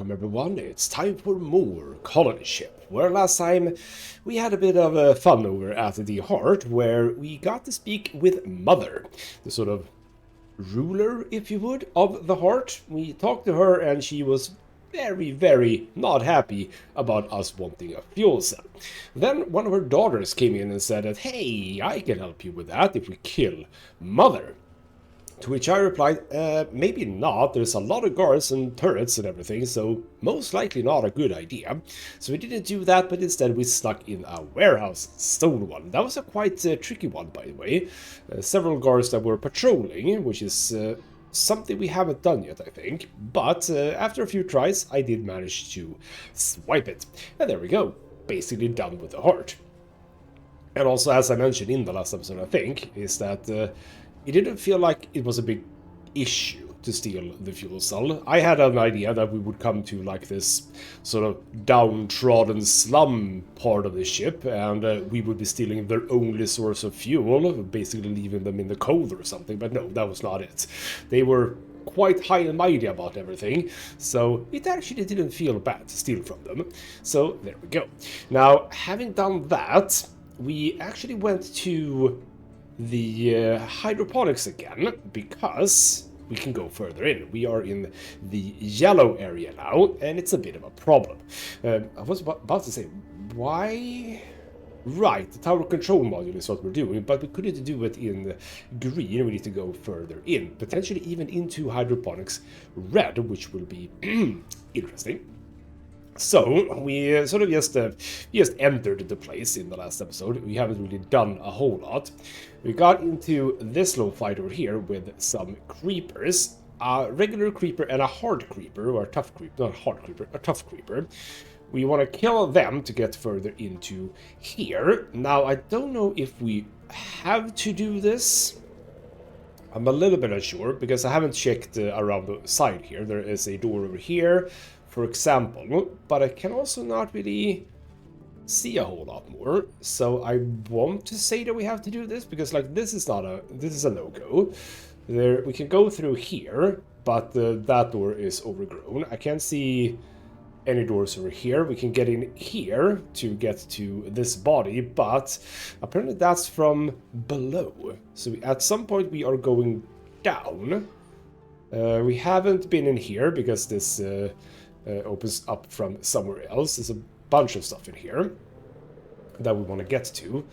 Welcome everyone, it's time for more colonyship, where last time we had a bit of fun over at the Heart, where we got to speak with Mother, the sort of ruler, if you would, of the Heart. We talked to her and she was very not happy about us wanting a fuel cell. Then one of her daughters came in and said that, hey, I can help you with that if we kill Mother. To which I replied, maybe not, there's a lot of guards and turrets and everything, so most likely not a good idea. So we didn't do that, but instead we snuck in a warehouse and stole one. That was a quite tricky one, by the way. Several guards that were patrolling, which is something we haven't done yet, I think. But after a few tries, I did manage to swipe it. And there we go, basically done with the Heart. And also, as I mentioned in the last episode, I think, is that it didn't feel like it was a big issue to steal the fuel cell. I had an idea that we would come to like this sort of downtrodden slum part of the ship, and we would be stealing their only source of fuel, basically leaving them in the cold or something, but no, that was not it. They were quite high and mighty about everything, so it actually didn't feel bad to steal from them. So there we go. Now, having done that, we actually went to the hydroponics again, because we can go further in. We are in the yellow area now, and it's a bit of a problem. I was about to say, why? Right, the tower control module is what we're doing, but we couldn't do it in green. We need to go further in, potentially even into hydroponics red, which will be interesting. So, we sort of just entered the place in the last episode. We haven't really done a whole lot. We got into this little fight over here with some creepers. A regular creeper and a hard creeper, or a tough creeper, not a hard creeper, a tough creeper. We want to kill them to get further into here. Now, I don't know if we have to do this. I'm a little bit unsure, because I haven't checked around the side here. There is a door over here, for example, but I can also not really see a whole lot more. So I want to say that we have to do this, because like this is a no-go. There we can go through here, but that door is overgrown. I can't see any doors over here. We can get in here to get to this body, but apparently that's from below. So at some point we are going down. We haven't been in here because this opens up from somewhere else. There's a bunch of stuff in here that we want to get to,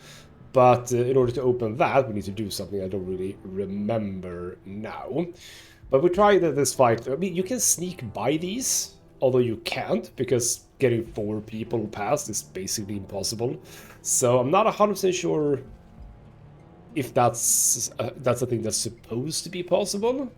but in order to open that we need to do something I don't really remember now. But we tried this fight. I mean, you can sneak by these, although you can't, because getting 4 people past is basically impossible. So I'm not 100% sure if that's a thing that's supposed to be possible.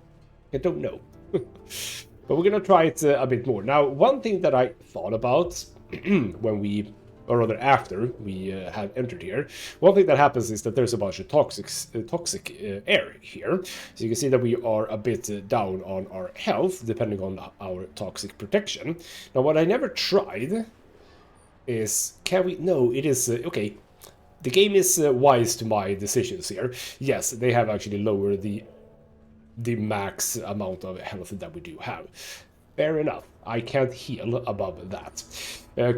I don't know. But we're gonna try it a bit more. Now, one thing that I thought about when we, or rather after we had entered here, one thing that happens is that there's a bunch of toxic air here. So you can see that we are a bit down on our health, depending on our toxic protection. Now, what I never tried is, can we, no, it is, okay. The game is wise to my decisions here. Yes, they have actually lowered the max amount of health that we do have. Fair enough. I can't heal above that.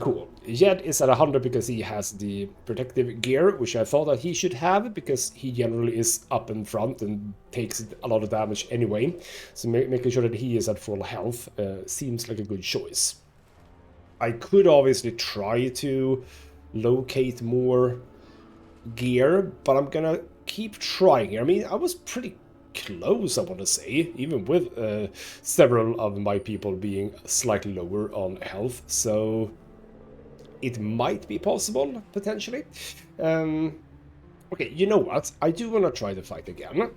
Cool. Jed is at 100 because he has the protective gear, which I thought that he should have, because he generally is up in front and takes a lot of damage anyway. So making sure that he is at full health seems like a good choice. I could obviously try to locate more gear, but I'm gonna keep trying here. I mean, I was pretty close, I want to say, even with several of my people being slightly lower on health, so it might be possible, potentially. Okay, you know what? I do want to try the fight again,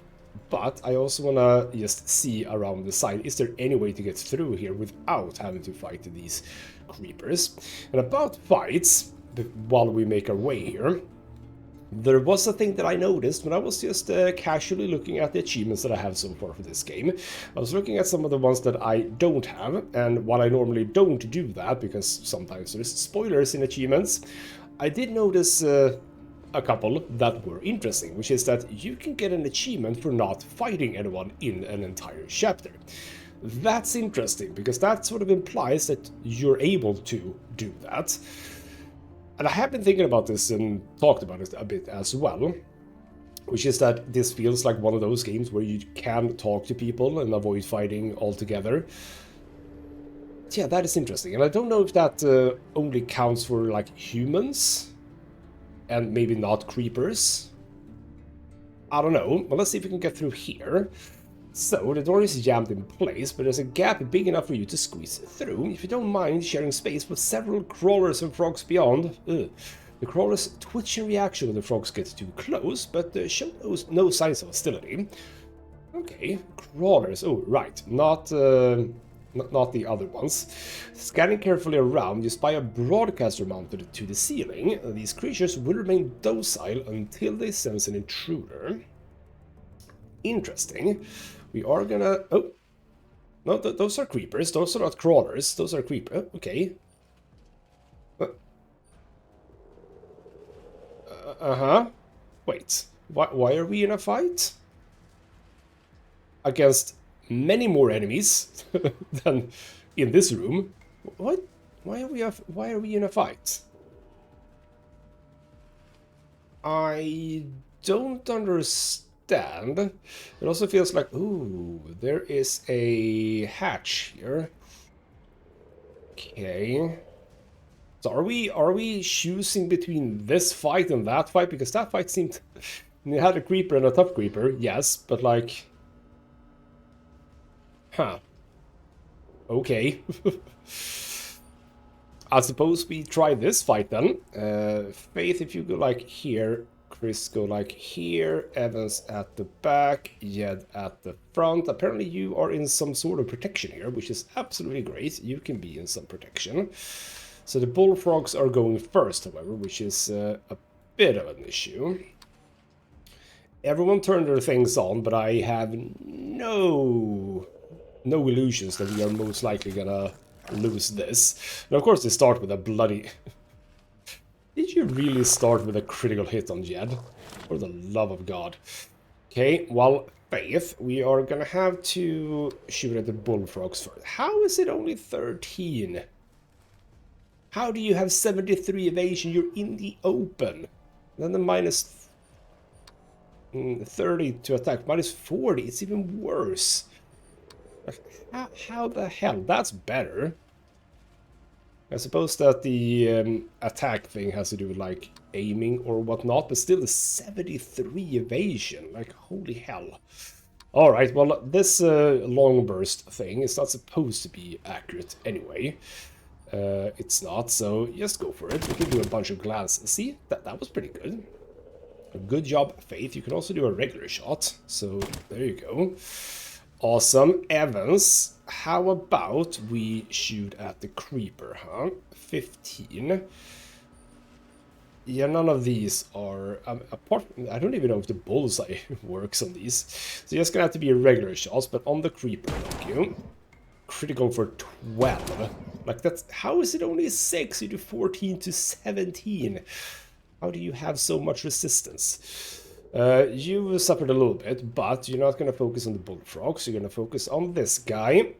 but I also want to just see around the side. Is there any way to get through here without having to fight these creepers? And about fights, while we make our way here, there was a thing that I noticed when I was just casually looking at the achievements that I have so far for this game. I was looking at some of the ones that I don't have, and while I normally don't do that, because sometimes there's spoilers in achievements, I did notice a couple that were interesting, which is that you can get an achievement for not fighting anyone in an entire chapter. That's interesting, because that sort of implies that you're able to do that. And I have been thinking about this and talked about it a bit as well, which is that this feels like one of those games where you can talk to people and avoid fighting altogether. Yeah, that is interesting. And I don't know if that only counts for, like, humans and maybe not creepers. I don't know. Well, let's see if we can get through here. So, the door is jammed in place, but there's a gap big enough for you to squeeze through. If you don't mind sharing space with several crawlers and frogs beyond. The crawlers twitch in reaction when the frogs get too close, but show no signs of hostility. Okay, crawlers. Oh, right. Not the other ones. Scanning carefully around, you spy a broadcaster mounted to the ceiling. These creatures will remain docile until they sense an intruder. Interesting. We are gonna... Oh. No, those are creepers. Those are not crawlers. Those are creepers. Okay. Uh-huh. Wait. Why are we in a fight? Against many more enemies than in this room. What? Why are we in a fight? I don't understand. It also feels like, ooh, there is a hatch here. Okay. So are we choosing between this fight and that fight? Because that fight seemed... You had a creeper and a tough creeper, yes, but like... Huh. Okay. I suppose we try this fight then. Faith, if you go like here, Chris go like here, Evans at the back, Jed at the front. Apparently you are in some sort of protection here, which is absolutely great. You can be in some protection. So the bullfrogs are going first, however, which is a bit of an issue. Everyone turned their things on, but I have no illusions that we are most likely gonna lose this. And of course they start with a bloody... Did you really start with a critical hit on Jed? For the love of God. Okay, well, Faith, we are gonna have to shoot at the bullfrogs first. How is it only 13? How do you have 73 evasion? You're in the open. Then the minus 30 to attack. Minus 40, it's even worse. How the hell? That's better. I suppose that the attack thing has to do with like aiming or whatnot, but still the 73 evasion. Like, holy hell. Alright, well, this long burst thing is not supposed to be accurate anyway. It's not, so just go for it. We can do a bunch of glances. See, that was pretty good. Good job, Faith. You can also do a regular shot, so there you go. Awesome. Evans, how about we shoot at the creeper, huh? 15. Yeah, none of these are... apart from, I don't even know if the bullseye works on these. So just gonna have to be regular shots, but on the creeper, thank you. Critical for 12. Like, that's... How is it only 6? You do 14 to 17. How do you have so much resistance? You suffered a little bit, but you're not going to focus on the bullfrogs. You're going to focus on this guy.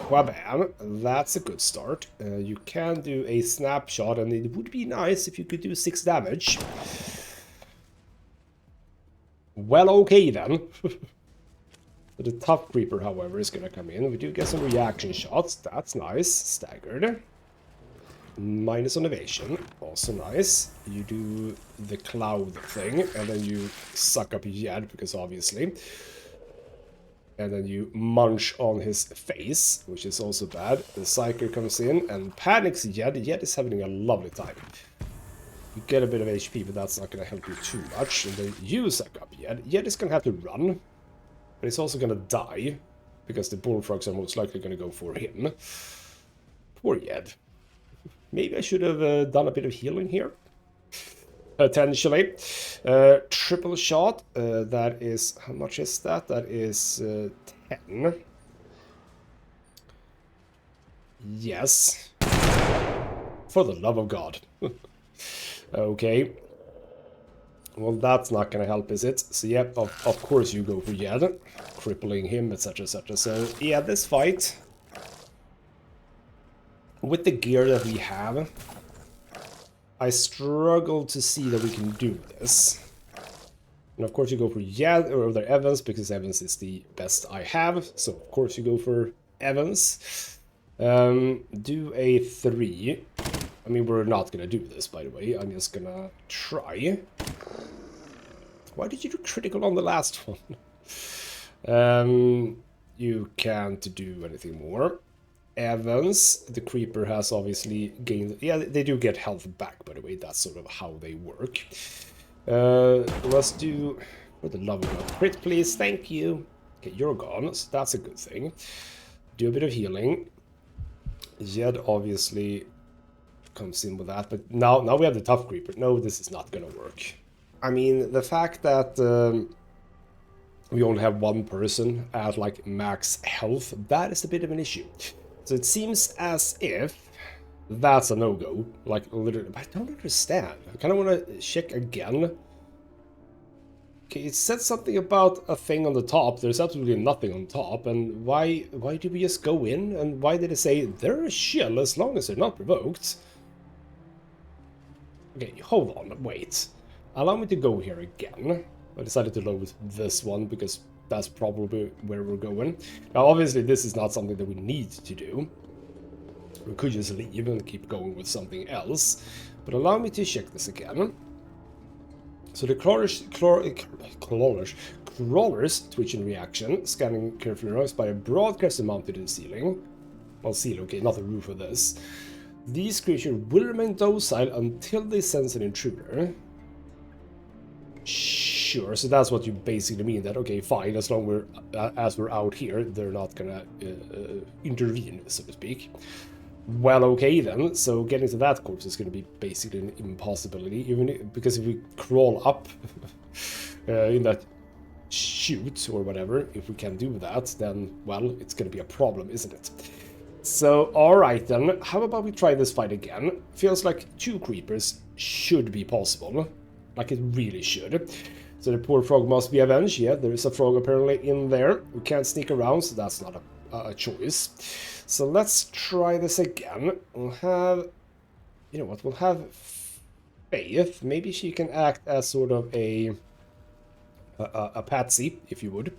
Wabam. That's a good start. You can do a snapshot, and it would be nice if you could do 6 damage. Well, okay then. The tough creeper, however, is going to come in. We do get some reaction shots. That's nice. Staggered. Minus on evasion, also nice. You do the cloud thing, and then you suck up Jed, because obviously. And then you munch on his face, which is also bad. The Psyker comes in and panics Jed. Jed is having a lovely time. You get a bit of HP, but that's not going to help you too much. And then you suck up Jed. Jed is going to have to run, but he's also going to die, because the bullfrogs are most likely going to go for him. Poor Jed. Maybe I should have done a bit of healing here. Potentially. Triple shot. That is... How much is that? That is 10. Yes. For the love of God. Okay. Well, that's not gonna help, is it? So yeah, of course you go for Jed, crippling him, etc, etc. So yeah, this fight, with the gear that we have, I struggle to see that we can do this. And of course you go for Jed or other Evans, because Evans is the best I have. So of course you go for Evans. Do a 3. I mean, we're not gonna do this, by the way. I'm just gonna try. Why did you do critical on the last one? You can't do anything more. Evans, the creeper has obviously gained... Yeah, they do get health back, by the way. That's sort of how they work. Let's do... For the love of God, crit, please. Thank you. Okay, you're gone, so that's a good thing. Do a bit of healing. Jed obviously comes in with that, but now we have the tough creeper. No, this is not gonna work. I mean, the fact that we only have one person at like max health, that is a bit of an issue. So it seems as if that's a no-go. Like, literally, I don't understand. I kind of want to check again. Okay, it said something about a thing on the top. There's absolutely nothing on top. And why did we just go in? And why did it say they're a shill as long as they're not provoked? Okay, hold on, wait. Allow me to go here again. I decided to load this one because that's probably where we're going. Now, obviously, this is not something that we need to do. We could just leave and keep going with something else. But allow me to check this again. So the crawler's twitch and reaction, scanning carefully around by a broadcaster mounted to the ceiling. Well, ceiling, okay, not the roof of this. These creatures will remain docile until they sense an intruder. Sure, so that's what you basically mean, that okay, fine, as long as we're out here, they're not gonna intervene, so to speak. Well, okay then, so getting to that corpse is gonna be basically an impossibility, even because if we crawl up in that chute or whatever, if we can do that, then, well, it's gonna be a problem, isn't it? So, alright then, how about we try this fight again? Feels like 2 creepers should be possible. Like it really should. So the poor frog must be avenged. Yeah, there is a frog apparently in there. We can't sneak around, so that's not a choice. So let's try this again. We'll have... You know what, we'll have Faith. Maybe she can act as sort of a patsy, if you would.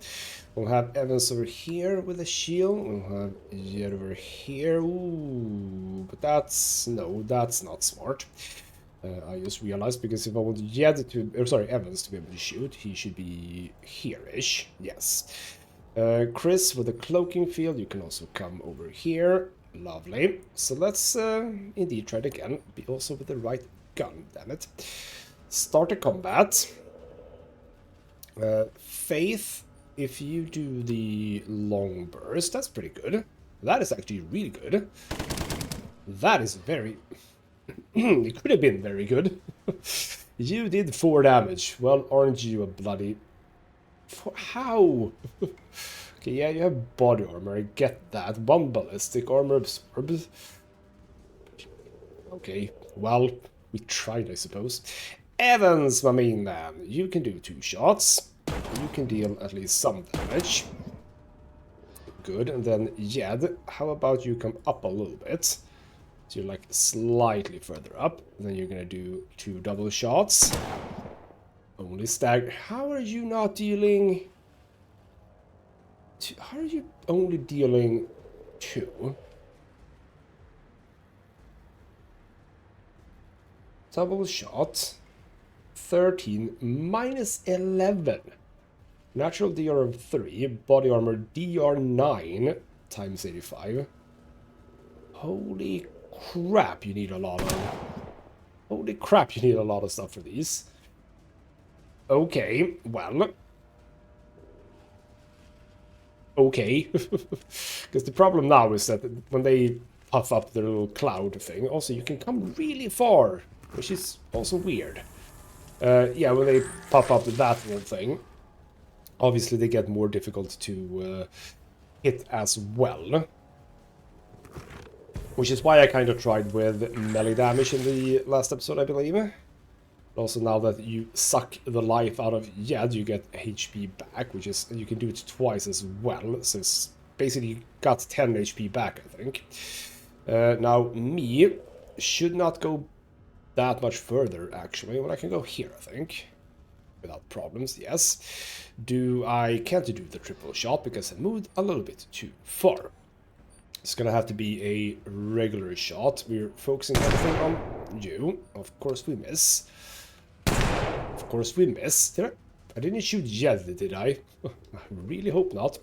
We'll have Evans over here with a shield. We'll have Jed over here. Ooh, but that's... No, that's not smart. I just realized, because if I want Jed to... Or sorry, Evans to be able to shoot, he should be here-ish. Yes. Chris with a cloaking field, you can also come over here. Lovely. So let's indeed try it again. Be also with the right gun, damn it. Start the combat. Faith, if you do the long burst, that's pretty good. That is actually really good. That is very... It could have been very good. You did 4 damage. Well, aren't you a bloody... How? Okay, yeah, you have body armor. I get that. 1 ballistic armor absorbed. Okay, well, we tried, I suppose. Evans, my main man. You can do 2 shots. You can deal at least some damage. Good, and then Jed, how about you come up a little bit? So you're like slightly further up. Then you're gonna do 2 double shots. Only stagger. How are you not dealing... How are you only dealing 2? Double shot. 13 minus 11. Natural DR of 3. Body armor DR 9 times 85. Holy crap, you need a lot of... Holy crap, you need a lot of stuff for these. Okay, well... Okay. Because the problem now is that when they puff up their little cloud thing, also you can come really far, which is also weird. Yeah, when they puff up that little thing, obviously they get more difficult to hit as well. Which is why I kind of tried with melee damage in the last episode, I believe. Also, now that you suck the life out of Yed, you get HP back, which is, you can do it twice as well. So it's basically got 10 HP back, I think. Now, me should not go that much further, actually. Well, I can go here, I think. Without problems, yes. I can't do the triple shot because I moved a little bit too far. It's gonna have to be a regular shot. We're focusing everything on you. Of course we miss. Of course we missed. I didn't shoot yet, did I? I really hope not.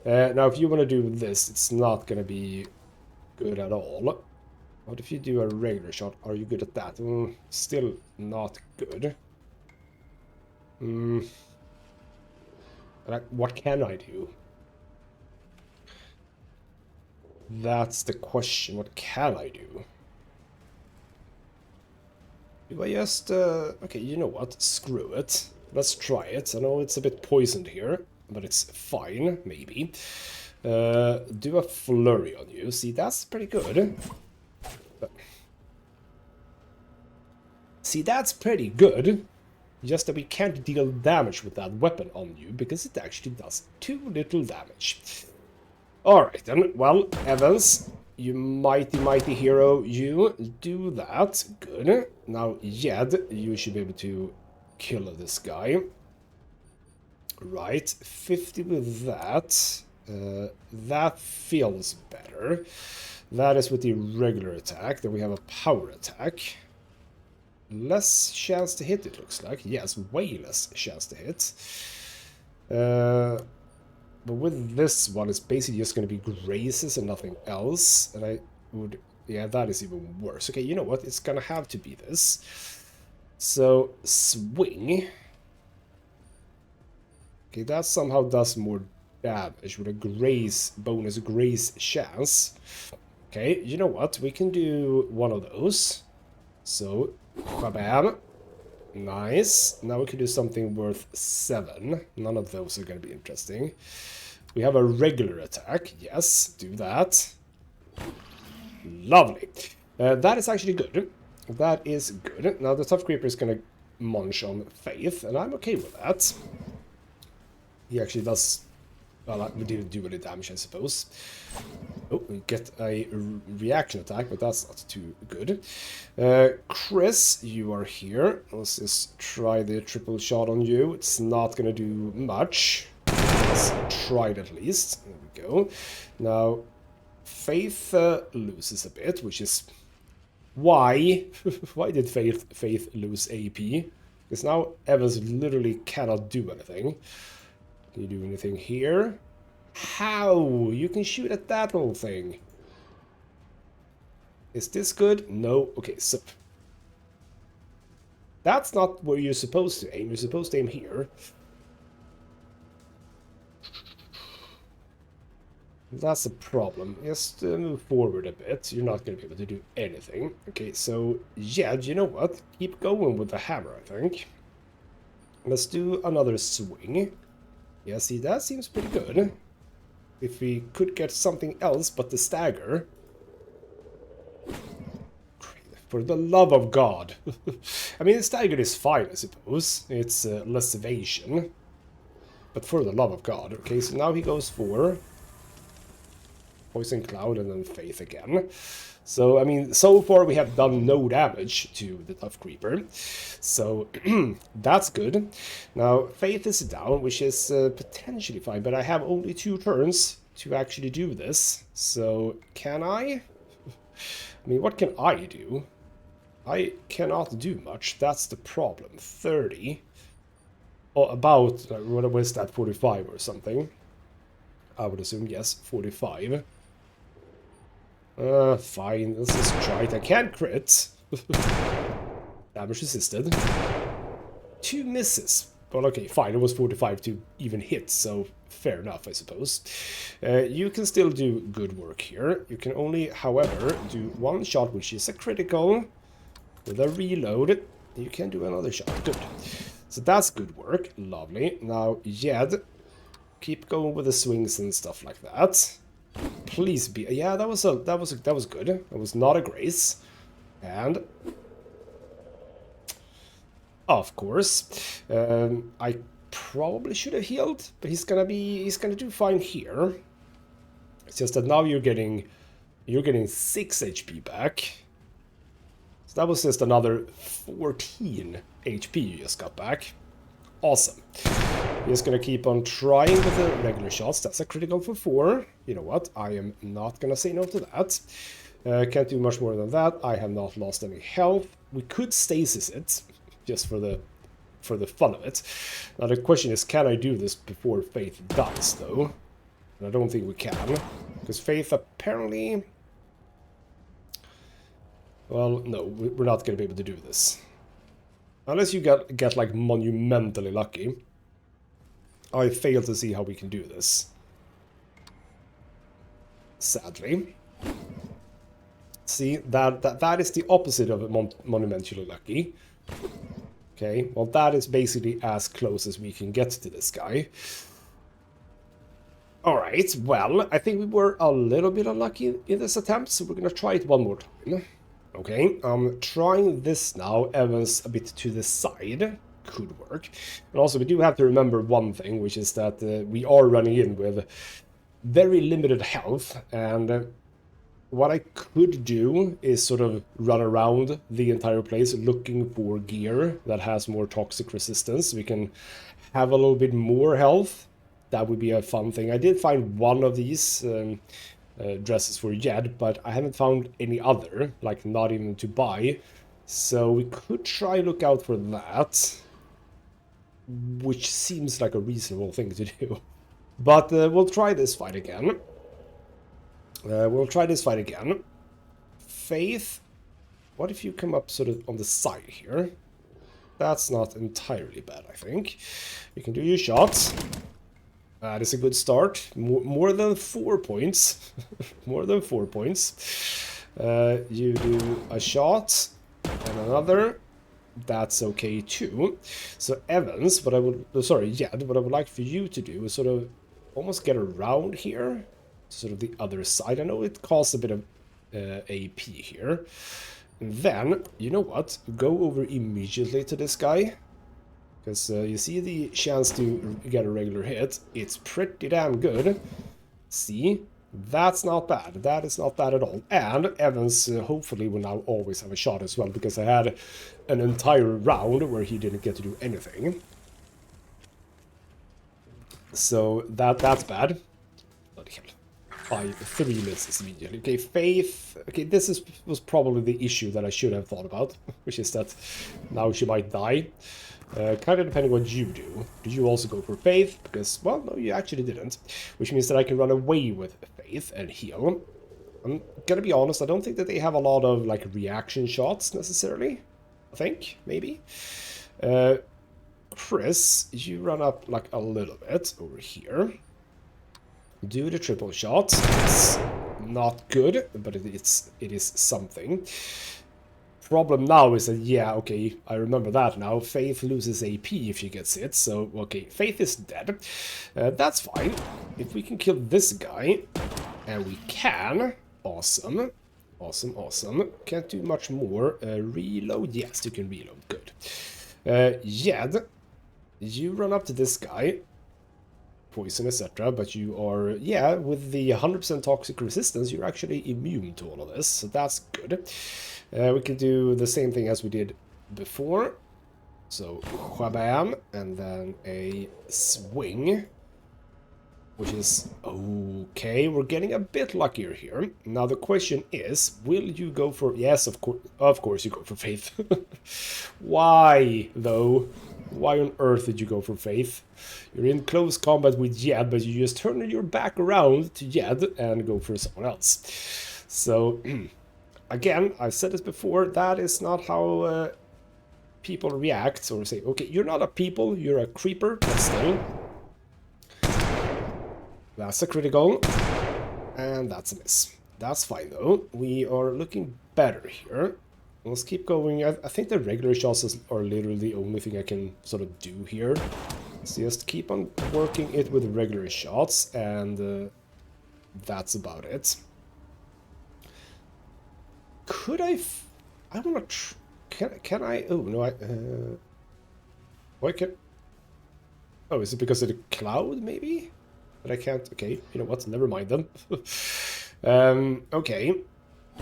Now, if you want to do this, it's not going to be good at all. What if you do a regular shot? Are you good at that? Still not good. What can I do? That's the question. What can I do? Do I just... okay, you know what? Screw it. Let's try it. I know it's a bit poisoned here, but it's fine, maybe. Do a flurry on you. See, that's pretty good. See, that's pretty good. Just that we can't deal damage with that weapon on you, because it actually does too little damage. Alright then, well, Evans, you mighty hero, you do that. Good. Now, Yed, you should be able to kill this guy. Right, 50 with that. That feels better. That is with the regular attack. Then we have a power attack. Less chance to hit, it looks like. Yes, way less chance to hit. But with this one, it's basically just going to be grazes and nothing else. And I would... yeah, that is even worse. Okay, you know what? It's going to have to be this. So, swing. Okay, that somehow does more damage with a graze, bonus graze chance. Okay, you know what? We can do one of those. So, bam. Nice. Now we can do something worth 7. None of those are going to be interesting. We have a regular attack. Yes, do that. Lovely. That is actually good. That is good. Now the Tough Creeper is going to munch on Faith, and I'm okay with that. He actually does... well, we didn't do any damage, I suppose. Oh, we get a reaction attack, but that's not too good. Chris, you are here. Let's just try the triple shot on you. It's not going to do much. Let's try it at least. There we go. Now, Faith loses a bit, which is... why? Why did Faith lose AP? Because now Evans literally cannot do anything. Can you do anything here? How? You can shoot at that whole thing. Is this good? No. Okay, so... that's not where you're supposed to aim. You're supposed to aim here. That's a problem. Just move forward a bit. You're not going to be able to do anything. Okay, so... yeah, you know what? Keep going with the hammer, I think. Let's do another swing. Yeah, see, that seems pretty good. If we could get something else but the stagger. For the love of God. I mean, the stagger is fine, I suppose. It's less evasion. But for the love of God. Okay, so now he goes for... Poison Cloud and then Faith again. So, I mean, so far we have done no damage to the Tough Creeper. So, that's good. Now, Faith is down, which is potentially fine, but I have only 2 turns to actually do this. So, can I? I mean, what can I do? I cannot do much. That's the problem. 30. Or about, what was that, 45 or something? I would assume, yes, 45. Fine, let's just try it. I can't crit. Damage resisted. 2 misses. Well, okay, fine, it was 45 to even hit, so fair enough, I suppose. You can still do good work here. You can only, however, do 1 shot, which is a critical. With a reload, you can do another shot. Good. So that's good work. Lovely. Now, Yed, keep going with the swings and stuff like that. Please be... yeah, that was good. That was not a grace. And... Of course. I probably should have healed, but he's gonna do fine here. It's just that now you're getting 6 HP back. So that was just another 14 HP you just got back. Awesome. Just gonna keep on trying with the regular shots. That's a critical for 4. You know what? I am not gonna say no to that. Can't do much more than that. I have not lost any health. We could stasis it, just for the fun of it. Now the question is, can I do this before Faith dies, though? And I don't think we can, because Faith apparently... Well, no, we're not going to be able to do this. Unless you get like monumentally lucky. I fail to see how we can do this. Sadly. See, that is the opposite of monumentally lucky. Okay, well that is basically as close as we can get to this guy. Alright, well, I think we were a little bit unlucky in this attempt, so we're gonna try it one more time. Okay, I'm trying this now. Evans a bit to the side. Could work. And also, we do have to remember one thing, which is that we are running in with very limited health, and what I could do is sort of run around the entire place looking for gear that has more toxic resistance. We can have a little bit more health. That would be a fun thing. I did find one of these dresses for Jed, but I haven't found any other, like not even to buy. So we could try look out for that, which seems like a reasonable thing to do. But we'll try this fight again. Faith, what if you come up sort of on the side here? That's not entirely bad, I think. You can do your shots. That is a good start. More than 4 points. More than 4 points. You do a shot and another. That's okay too. So Evans, Jed, what I would like for you to do is sort of almost get around here, sort of the other side. I know it costs a bit of AP here. And then, you know what? Go over immediately to this guy. Because you see the chance to get a regular hit. It's pretty damn good. See? That's not bad. That is not bad at all. And Evans hopefully will now always have a shot as well, because I had an entire round where he didn't get to do anything. So that's bad. Bloody hell. 3 misses immediately. Okay, Faith. Okay, was probably the issue that I should have thought about, which is that now she might die. Kind of depending what you do. Did you also go for Faith? Because, well, no, you actually didn't. Which means that I can run away with Faith and heal. I'm gonna be honest, I don't think that they have a lot of, like, reaction shots, necessarily. I think, maybe. Chris, you run up, like, a little bit over here. Do the triple shot. It's not good, but it is something. Problem now is that, yeah, okay, I remember that now. Faith loses AP if she gets hit, so, okay, Faith is dead. That's fine. If we can kill this guy, and we can, awesome. Awesome, awesome. Can't do much more. Reload, yes, you can reload, good. Jed, you run up to this guy. Poison, etc. But you are, yeah, with the 100% toxic resistance, you're actually immune to all of this, so that's good. We can do the same thing as we did before. So, whabam, and then a swing, which is okay. We're getting a bit luckier here. Now the question is, will you go for... Yes, of course you go for Faith. Why, though? Why on earth did you go for Faith? You're in close combat with Jed, but you just turn your back around to Jed and go for someone else. So, again, I've said this before, that is not how people react, or say, okay, you're not a people, you're a creeper, but still. That's a critical, and that's a miss. That's fine, though. We are looking better here. Let's keep going. I think the regular shots are literally the only thing I can sort of do here. So just keep on working it with regular shots, and that's about it. Could I want to... Can I... Oh, no, Why can't... Oh, is it because of the cloud, maybe? But I can't... Okay, you know what? Never mind then. Okay.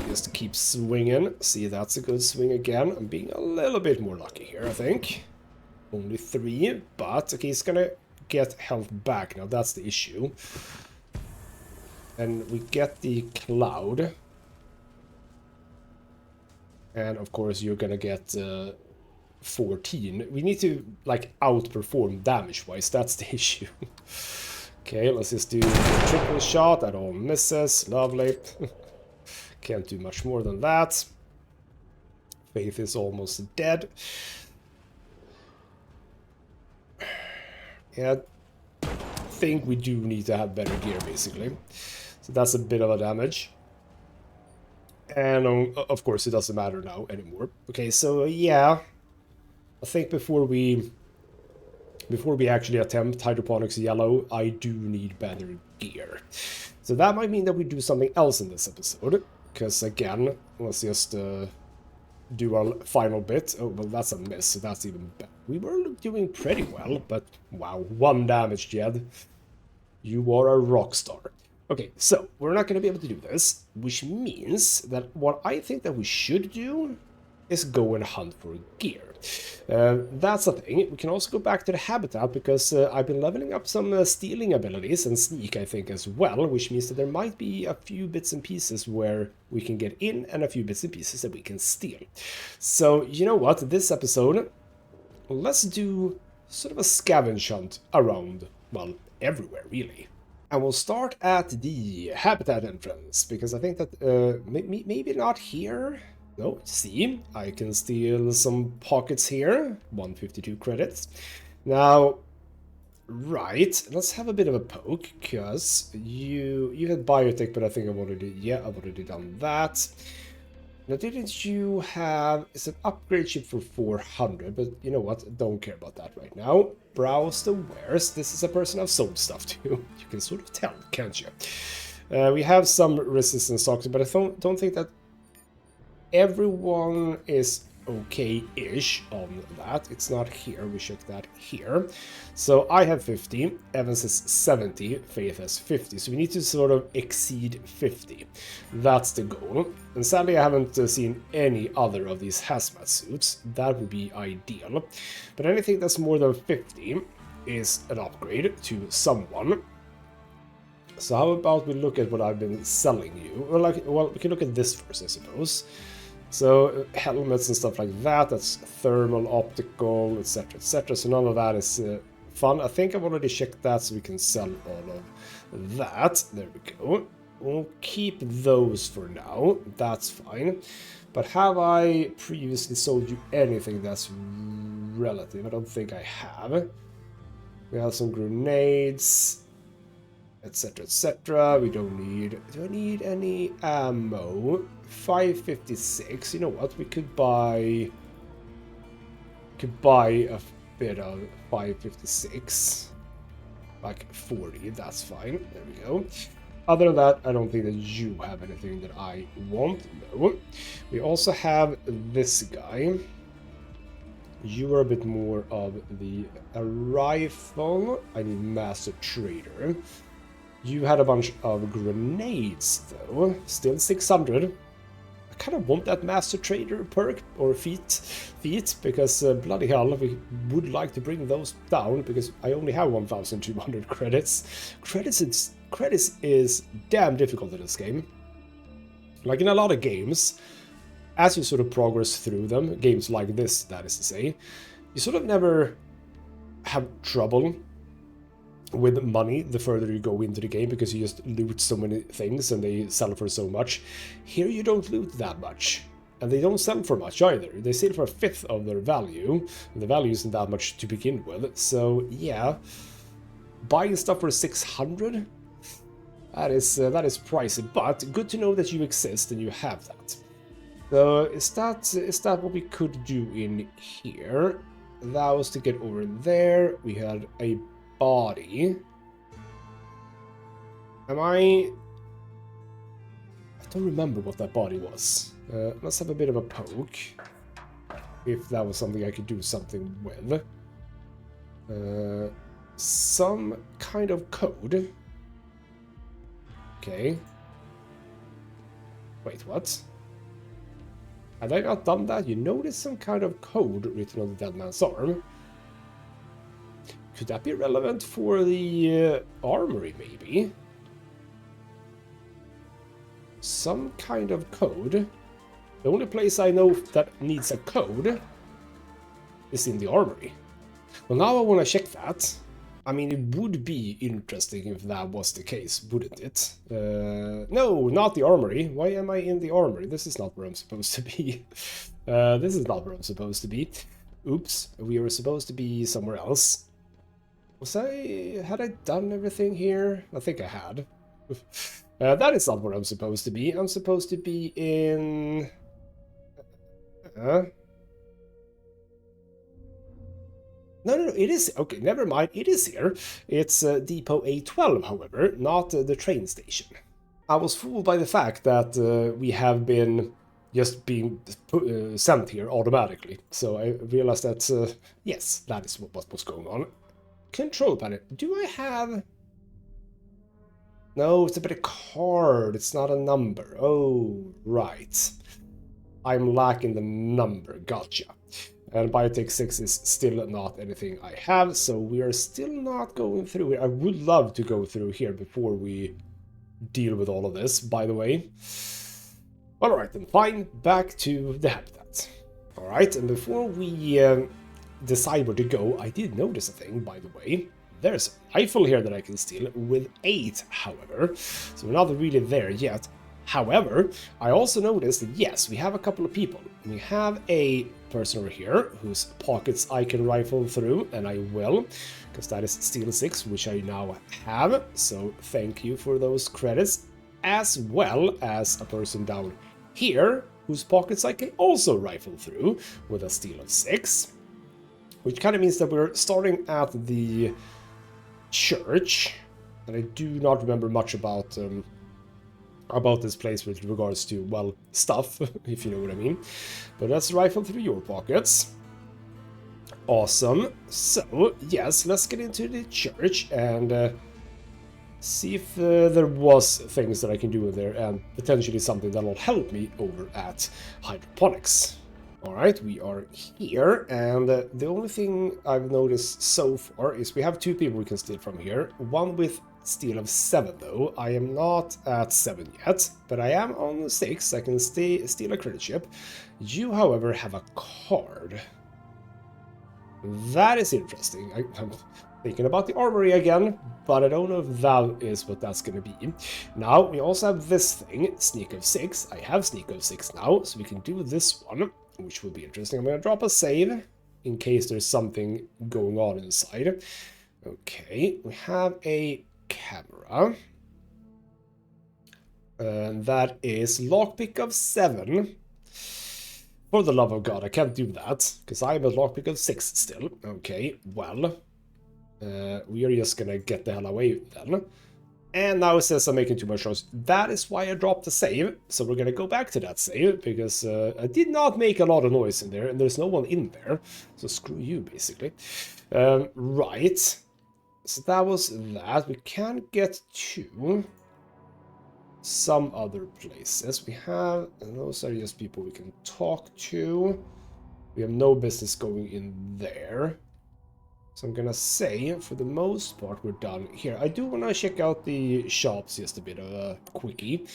Just keep swinging. See, that's a good swing again. I'm being a little bit more lucky here, I think. Only 3, but... Okay, he's gonna get health back now. That's the issue. And we get the cloud. And, of course, you're gonna get... 14. We need to, like, outperform damage-wise. That's the issue. Okay, let's just do a triple shot. That all misses. Lovely. Can't do much more than that. Faith is almost dead. Yeah, I think we do need to have better gear, basically. So that's a bit of a damage. And, of course, it doesn't matter now anymore. Okay, so, yeah... I think before we actually attempt Hydroponics Yellow, I do need better gear. So that might mean that we do something else in this episode. Because again, let's just do our final bit. Oh, well, that's a miss, so that's even better. We were doing pretty well, but wow, 1 damage, Jed. You are a rock star. Okay, so we're not going to be able to do this, which means that what I think that we should do is go and hunt for gear. That's a thing. We can also go back to the habitat because I've been leveling up some stealing abilities and sneak, I think, as well, which means that there might be a few bits and pieces where we can get in and a few bits and pieces that we can steal. So, you know what? This episode, let's do sort of a scavenge hunt around, well, everywhere, really. And we'll start at the habitat entrance, because I think that maybe not here. No, see, I can steal some pockets here. 152 credits. Now, right, let's have a bit of a poke, because you had biotech, but I think I've already done that. Now, didn't you have... It's an upgrade chip for 400, but you know what? Don't care about that right now. Browse the wares. This is a person I've sold stuff to. You can sort of tell, can't you? We have some resistance stocks, but I don't think that everyone is okay-ish on that. It's not here. We check that here. So I have 50. Evans has 70. Faith has 50. So we need to sort of exceed 50. That's the goal. And sadly, I haven't seen any other of these hazmat suits. That would be ideal. But anything that's more than 50 is an upgrade to someone. So how about we look at what I've been selling you? Well, we can look at this first, I suppose. So helmets and stuff like that, that's thermal, optical, etc, etc. So none of that is fun. I think I've already checked that, so we can sell all of that. There we go. We'll keep those for now. That's fine. But have I previously sold you anything that's relative? I don't think I have. We have some grenades, etc, etc. We don't need... Do I need any ammo? 556. You know what? We could buy a bit of 556. Like 40. That's fine. There we go. Other than that, I don't think that you have anything that I want. No. We also have this guy. You are a bit more of a rifle. I need Master Trader. You had a bunch of grenades, though. Still 600. I kind of want that Master Trader perk, or feat, because bloody hell, we would like to bring those down, because I only have 1,200 credits. Credits is damn difficult in this game. Like in a lot of games, as you sort of progress through them, games like this, that is to say, you sort of never have trouble with money the further you go into the game, because you just loot so many things and they sell for so much. Here you don't loot that much, and they don't sell for much either. They sell for a fifth of their value, and the value isn't that much to begin with. So yeah, buying stuff for 600, that is pricey, but good to know that you exist and you have that. So is that what we could do in here? That was to get over there. We had a body. I don't remember what that body was. Let's have a bit of a poke. If that was something I could do something with. Some kind of code. Okay. Wait, what? Had I not done that? You notice some kind of code written on the dead man's arm. Could that be relevant for the armory, maybe? Some kind of code. The only place I know that needs a code is in the armory. Well, now I want to check that. I mean, it would be interesting if that was the case, wouldn't it? No, not the armory. Why am I in the armory? This is not where I'm supposed to be. This is not where I'm supposed to be. Oops, we were supposed to be somewhere else. Had I done everything here? I think I had. That is not where I'm supposed to be. I'm supposed to be in... No, it is... Okay, never mind. It is here. It's Depot A12, however, not the train station. I was fooled by the fact that we have been just being sent here automatically. So I realized that, yes, that is what was going on. Control panel. Do I have... No, it's a bit of card. It's not a number. Oh, right. I'm lacking the number. Gotcha. And Biotech 6 is still not anything I have, so we are still not going through here. I would love to go through here before we deal with all of this, by the way. Alright, then fine. Back to the habitat. Alright, and before we decide where to go, I did notice a thing, by the way. There's a rifle here that I can steal with 8, however. So we're not really there yet. However, I also noticed that, yes, we have a couple of people. We have a person over here whose pockets I can rifle through, and I will, because that is Steel 6, which I now have. So thank you for those credits, as well as a person down here whose pockets I can also rifle through with a Steel of 6. Which kind of means that we're starting at the church, and I do not remember much about this place with regards to, well, stuff, if you know what I mean. But let's rifle through your pockets. Awesome. So, yes, let's get into the church and see if there was things that I can do in there, and potentially something that will help me over at Hydroponics. Alright, we are here, and the only thing I've noticed so far is we have 2 people we can steal from here. One with Steel of 7, though. I am not at 7 yet, but I am on 6. I can steal a credit chip. You, however, have a card. That is interesting. I'm thinking about the armory again, but I don't know if that is what that's going to be. Now, we also have this thing, Sneak of 6. I have Sneak of 6 now, so we can do this one, which will be interesting. I'm going to drop a save in case there's something going on inside. Okay, we have a camera. And that is lockpick of 7. For the love of God, I can't do that, because I'm a lockpick of 6 still. Okay, well, we are just gonna get the hell away then. And now it says I'm making too much noise. That is why I dropped the save. So we're gonna go back to that save, because I did not make a lot of noise in there, and there's no one in there. So screw you, basically. Right. So that was that. We can get to some other places. We have, and those are just people we can talk to. We have no business going in there. So I'm gonna say, for the most part, we're done here. I do want to check out the shops, just a bit of a quickie.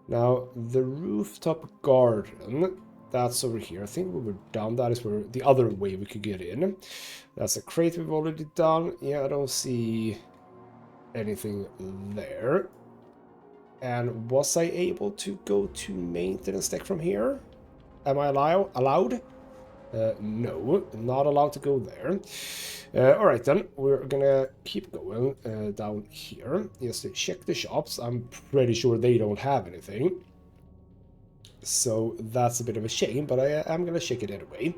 Now, the rooftop garden, that's over here. I think we were done. That is where the other way we could get in. That's a crate we've already done. Yeah, I don't see anything there. And was I able to go to maintenance deck from here? Am I allowed? No, not allowed to go there. Alright then, we're gonna keep going down here, just to check the shops. I'm pretty sure they don't have anything. So that's a bit of a shame, but I am gonna check it anyway.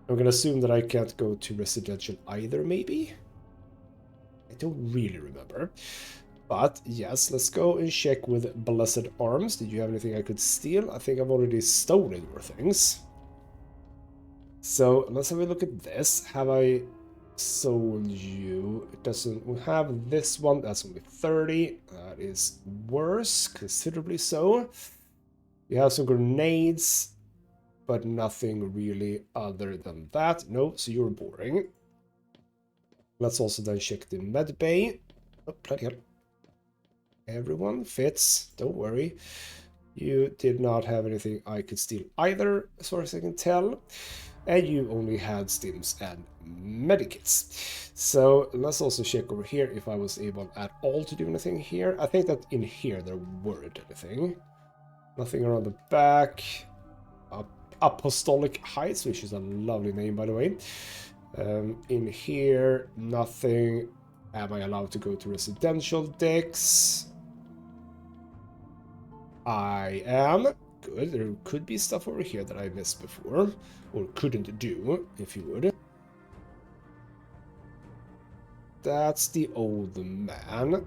I'm gonna assume that I can't go to residential either, maybe? I don't really remember. But yes, let's go and check with Blessed Arms. Did you have anything I could steal? I think I've already stolen your things. So let's have a look at this. Have I sold you. It doesn't have this one. That's only 30. That is worse, considerably so. You have some grenades, but nothing really other than that. No, so you're boring. Let's also then check the med bay. Oh, bloody hell. Everyone fits, don't worry. You did not have anything I could steal either, as far as I can tell. And you only had stims and medikits. So let's also check over here if I was able at all to do anything here. I think that in here there weren't anything. Nothing around the back. Apostolic Heights, which is a lovely name, by the way. In here, nothing. Am I allowed to go to residential decks? I am. Good. There could be stuff over here that I missed before, or couldn't do, if you would. That's the old man.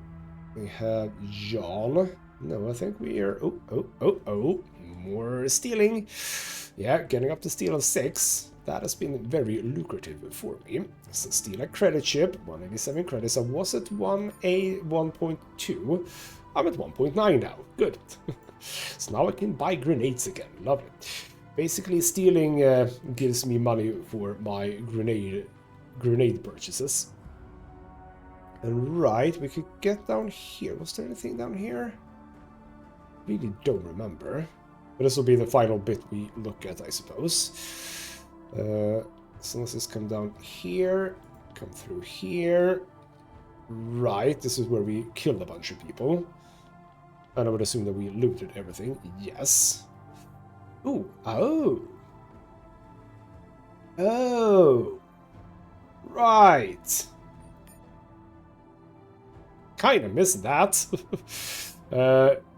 We have John. No, I think we are... Oh. More stealing. Yeah, getting up to steal of 6. That has been very lucrative for me. So steal a credit chip, 187 credits. I was at 1.2. I'm at 1.9 now. Good. So now I can buy grenades again. Lovely. Basically, stealing gives me money for my grenade purchases. And right, we could get down here. Was there anything down here? Really don't remember. But this will be the final bit we look at, I suppose. So let's just come down here, come through here. Right, this is where we killed a bunch of people. And I would assume that we looted everything. Yes. Ooh, oh. Right. Kind of missed that.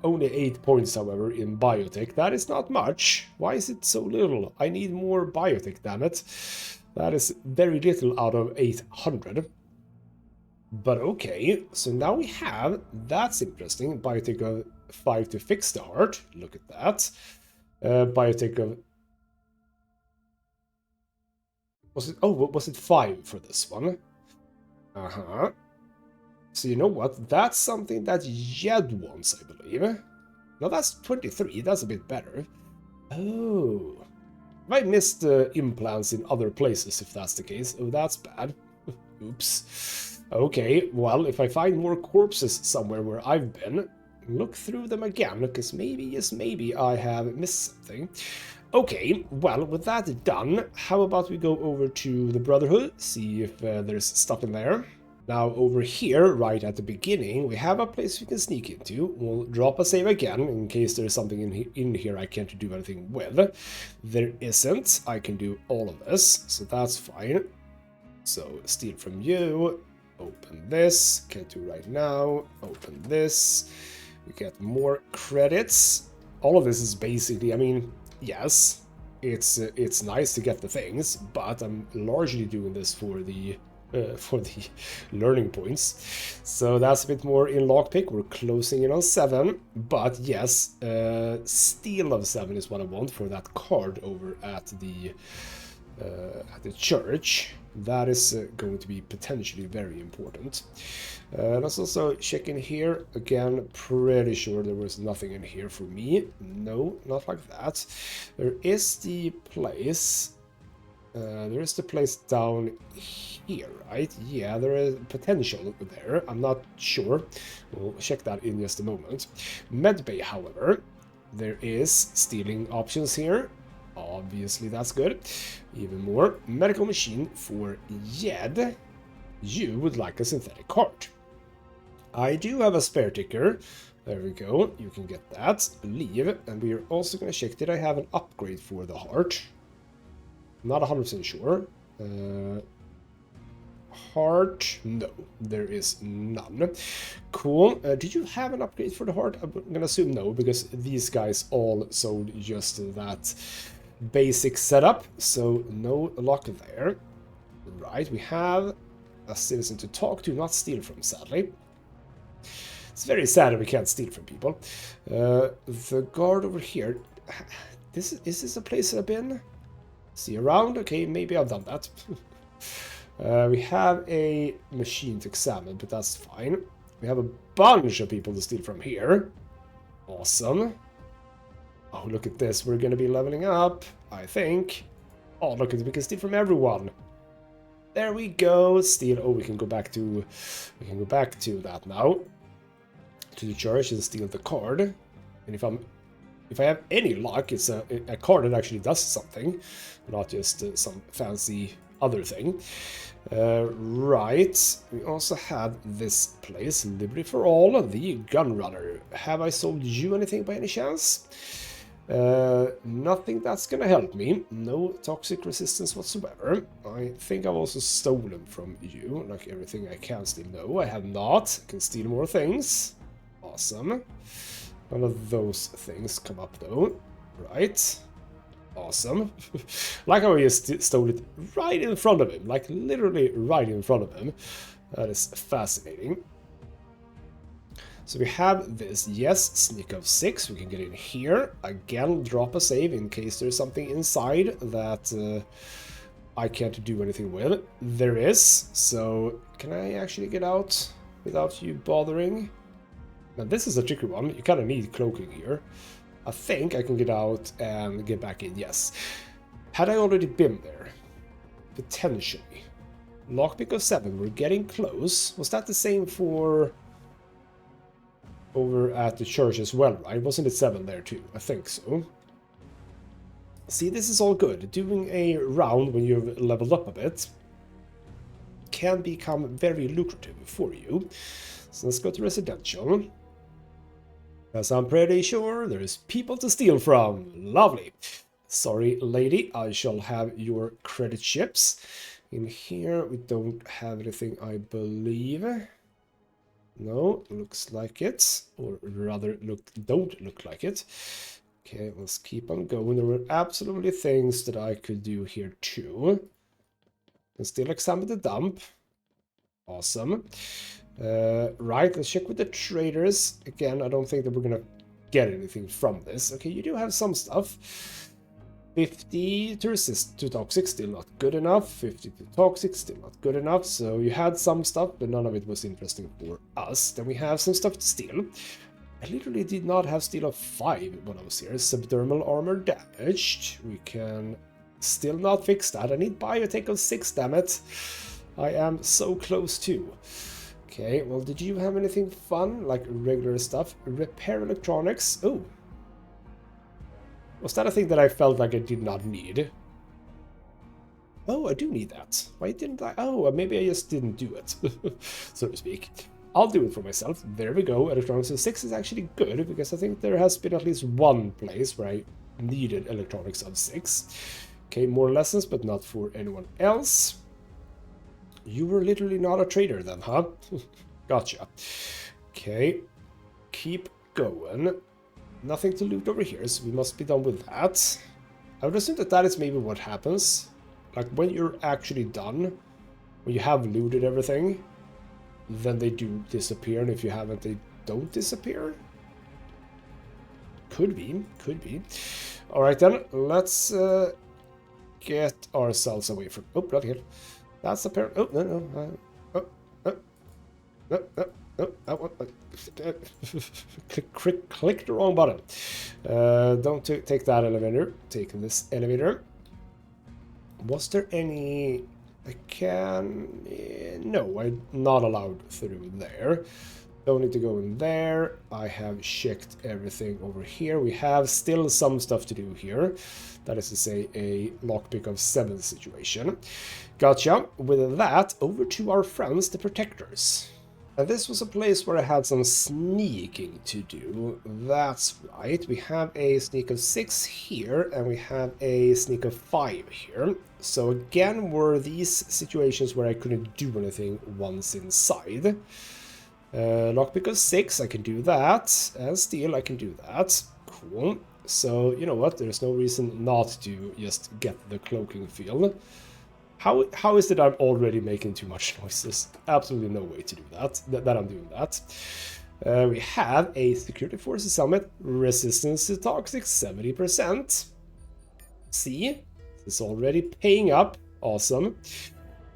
Only 8 points, however, in biotech. That is not much. Why is it so little? I need more biotech, damn it. That is very little out of 800. But okay, so now we have, that's interesting, biotech of 5 to fix the heart. Look at that. Biotech of... was it 5 for this one? Uh-huh. So you know what? That's something that Jed wants, I believe. Now that's 23. That's a bit better. Oh. I missed implants in other places, if that's the case. Oh, that's bad. Oops. Okay, well, if I find more corpses somewhere where I've been, look through them again, because maybe, yes, maybe I have missed something. Okay, well, with that done, how about we go over to the Brotherhood, see if there's stuff in there. Now, over here, right at the beginning, we have a place we can sneak into. We'll drop a save again, in case there's something in here I can't do anything with. There isn't. I can do all of this, so that's fine. So, steal from you. Open this. Can't do right now. Open this. We get more credits. All of this is basically, I mean, yes, it's nice to get the things, but I'm largely doing this for the learning points. So that's a bit more in lockpick. We're closing in on 7, but yes, steal of 7 is what I want for that card over at the church. That is going to be potentially very important. Let's also check in here. Again, pretty sure there was nothing in here for me. No, not like that. There is the place. There is the place down here, right? Yeah, there is potential there. I'm not sure. We'll check that in just a moment. Medbay, however, there is stealing options here. Obviously, that's good. Even more. Medical machine for Jed. You would like a synthetic heart. I do have a spare ticker. There we go. You can get that. Leave. And we are also going to check, did I have an upgrade for the heart? Not 100% sure. Heart? No, there is none. Cool. Did you have an upgrade for the heart? I'm going to assume no, because these guys all sold just that basic setup. So no luck there. Right, we have a citizen to talk to, not steal from, sadly. It's very sad that we can't steal from people. The guard over here. Is this a place that I've been? See around? Okay, maybe I've done that. We have a machine to examine, but that's fine. We have a bunch of people to steal from here. Awesome. Oh, look at this. We're going to be leveling up, I think. Oh, look at it. We can steal from everyone. There we go. Steal. Oh, we can go back to that now. To the church and steal the card. And if I have any luck, it's a card that actually does something, not just some fancy other thing. Right. We also had this place, Liberty for All, the Gunrunner. Have I sold you anything by any chance? Nothing that's gonna help me. No toxic resistance whatsoever. I think I've also stolen from you, like everything I can steal. No, I have not. I can steal more things. Awesome. None of those things come up though. Right. Awesome. Like how I just stole it right in front of him. Like literally right in front of him. That is fascinating. So we have this, yes, sneak of 6. We can get in here. Again, drop a save in case there's something inside that I can't do anything with. There is. So can I actually get out without you bothering? Now this is a tricky one. You kind of need cloaking here. I think I can get out and get back in, yes. Had I already been there? Potentially. Lockpick of 7, we're getting close. Was that the same for over at the church as well, right? Wasn't it 7 there too? I think so. See, this is all good. Doing a round when you've leveled up a bit can become very lucrative for you. So let's go to residential. As I'm pretty sure there's people to steal from. Lovely. Sorry, lady, I shall have your credit chips. In here, we don't have anything, I believe. No, looks like it. Or rather, don't look like it. Okay, let's keep on going. There were absolutely things that I could do here too. Can still examine the dump. Awesome. Right, let's check with the traders. Again, I don't think that we're gonna get anything from this. Okay, you do have some stuff. 50 to resist to toxic, still not good enough. 50 to toxic, still not good enough. So you had some stuff, but none of it was interesting for us. Then we have some stuff to steal. I literally did not have steal of 5 when I was here. Subdermal armor damaged. We can still not fix that. I need biotech of 6, damn it. I am so close to. Okay, well, did you have anything fun, like regular stuff? Repair electronics. Oh. Was that a thing that I felt like I did not need? Oh, I do need that. Why didn't I? Oh, maybe I just didn't do it, so to speak. I'll do it for myself. There we go. Electronics of 6 is actually good, because I think there has been at least one place where I needed electronics of 6. Okay, more lessons, but not for anyone else. You were literally not a trader then, huh? Gotcha. Okay, keep going. Nothing to loot over here, so we must be done with that. I would assume that that is maybe what happens. Like, when you're actually done, when you have looted everything, then they do disappear, and if you haven't, they don't disappear? Could be, could be. Alright then, let's get ourselves away from... Oh, not here. That's a pair... Oh, no. No, that one. Click the wrong button. Don't take that elevator. Take this elevator. Was there any... I can... no, I'm not allowed through there. Don't need to go in there. I have checked everything over here. We have still some stuff to do here. That is to say, a lockpick of 7 situation. Gotcha. With that, over to our friends, the Protectors. Now, this was a place where I had some sneaking to do. That's right. We have a sneak of 6 here, and we have a sneak of 5 here. So again, were these situations where I couldn't do anything once inside. Lockpick of 6, I can do that. And steal, I can do that. Cool. So, you know what? There's no reason not to just get the cloaking field. How is it I'm already making too much noise? There's absolutely no way to do that, that I'm doing that. We have a Security Forces Summit, resistance to toxic 70%. See? It's already paying up. Awesome.